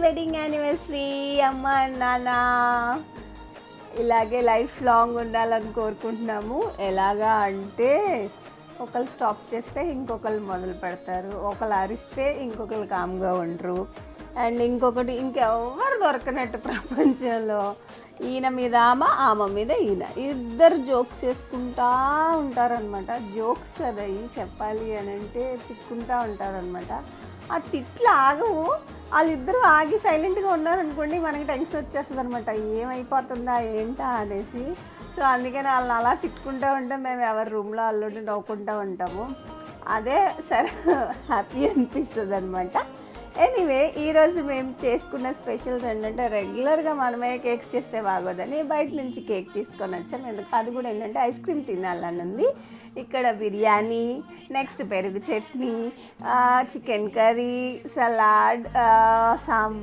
Wedding anniversary అమ్మ నాన్న. ఇలాగే లైఫ్ లాంగ్ ఉండాలని కోరుకుంటున్నాము. ఎలాగా అంటే ఒకళ్ళు స్టాప్ చేస్తే ఇంకొకరు మొదలు పెడతారు, ఒకళ్ళు అరిస్తే ఇంకొకరు కామ్గా ఉండరు, అండ్ ఇంకొకటి ఇంకెవ్వరు దొరకనట్టు ప్రపంచంలో ఈయన మీద ఆమె మీద ఈయన ఇద్దరు జోక్స్ చేసుకుంటూ ఉంటారనమాట. జోక్స్ కదా ఇవి చెప్పాలి అని అంటే తిట్టుకుంటూ ఉంటారనమాట. ఆ తిట్లు ఆగవు, వాళ్ళిద్దరూ ఆగి సైలెంట్గా ఉన్నారనుకోండి మనకి టెన్షన్ వచ్చేస్తుంది అనమాట, ఏమైపోతుందా ఏంటా అనేసి. సో అందుకని వాళ్ళని అలా తిట్టుకుంటూ ఉంటాం, మేము ఎవరి రూమ్లో వాళ్ళు నవ్వుకుంటూ ఉంటాము. అదే సరే హ్యాపీ అనిపిస్తుంది అనమాట. ఎనీవే ఈరోజు మేము చేసుకున్న స్పెషల్స్ ఏంటంటే రెగ్యులర్గా మనమే కేక్స్ చేస్తే బాగోదని బయట నుంచి కేక్ తీసుకొని వచ్చాం. ఎందుకు అది కూడా ఏంటంటే ఐస్ క్రీమ్ తినాలని ఉంది. ఇక్కడ బిర్యానీ, నెక్స్ట్ పెరుగు chutney, chicken curry, salad, sambar.